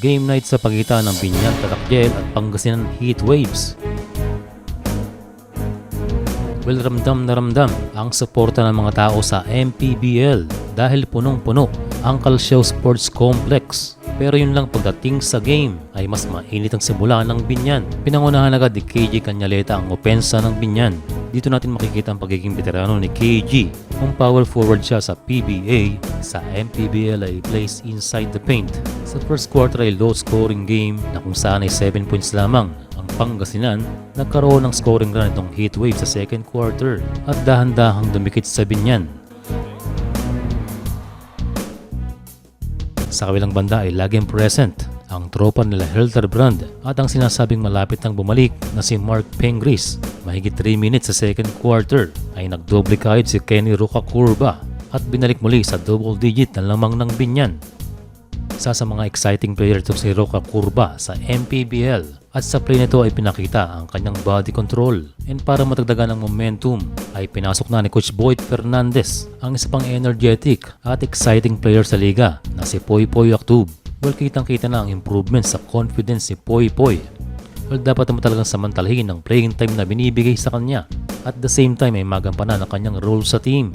Game night sa pagitan ng Biñan Tatakjel at Pangasinan Heatwaves. Well, ramdam na ramdam ang suporta ng mga tao sa MPBL dahil punong-puno ang Calsiao Sports Complex. Pero yun lang, pagdating sa game ay mas mainit ang simula ng Biñan. Pinangunahan agad ni KG Cañaleta ang opensa ng Biñan. Dito natin makikita ang pagiging veterano ni KG. Kung power forward siya sa PBA, sa MPBL ay plays inside the paint. Sa first quarter ay low scoring game na kung saan ay 7 points lamang. Ang Pangasinan, nagkaroon ng scoring run itong Heatwave sa second quarter at dahan-dahang dumikit sa Biñan. Sa kabilang banda ay laging present ang tropa nila Hilterbrand at ang sinasabing malapit nang bumalik na si Mark Pengris. Mahigit 3 minutes sa second quarter ay nagdoble kahit si Kenny Rocakurba at binalik muli sa double digit na lamang ng Biñan. Isa sa mga exciting player ito si Rocakurba sa MPBL at sa play nito ay pinakita ang kanyang body control. And para matagdagan ang momentum ay pinasok na ni Coach Boyd Fernandez ang isa pang energetic at exciting player sa liga na si Poy Poy Actub. Well, kitang-kita na ang improvement sa confidence ni Poy Poy. Well, dapat naman talagang samantalahin ang playing time na binibigay sa kanya. At the same time ay magampanan ang kanyang role sa team.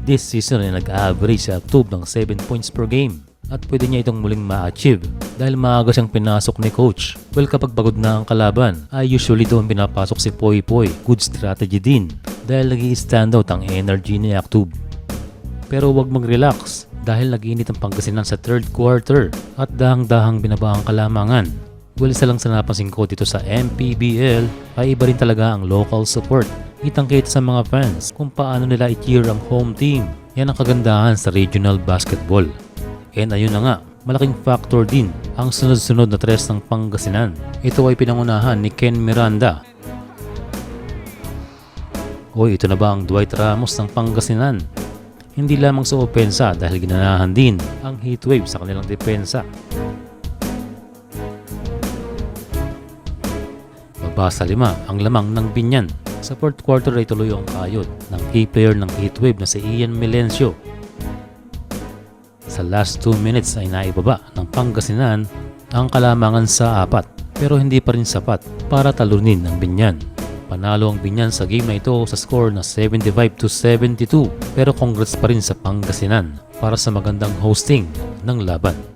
This season ay nag-average si Actub ng 7 points per game. At pwede niya itong muling ma-achieve dahil maaga siyang pinasok ni Coach. Well, kapag pagod na ang kalaban ay usually doon pinapasok si Poy Poy. Good strategy din dahil nag-i-stand out ang energy ni Actub. Pero huwag mag-relax dahil nag-init ang Pangasinan sa third quarter at dahang-dahang binaba ang kalamangan. Well, isa lang sa napansin ko dito sa MPBL ay iba rin talaga ang local support. Kitang-kita sa mga fans kung paano nila i-cheer ang home team. Yan ang kagandahan sa regional basketball. And ayun na nga, malaking factor din ang sunod-sunod na tres ng Pangasinan. Ito ay pinangunahan ni Ken Miranda. Oy, ito na ba ang Dwight Ramos ng Pangasinan? Hindi lamang sa opensa dahil ginanahan din ang Heatwave sa kanilang depensa. Baba sa 5 ang lamang ng Biñan. Sa fourth quarter ay tuloy ang kayod ng key player ng Heatwave na si Ian Melencio. Sa last 2 minutes ay naibaba ng Pangasinan ang kalamangan sa 4 pero hindi pa rin sapat para talunin ang Biñan. Panalo ang Biñan sa game na ito sa score na 75-72 pero congrats pa rin sa Pangasinan para sa magandang hosting ng laban.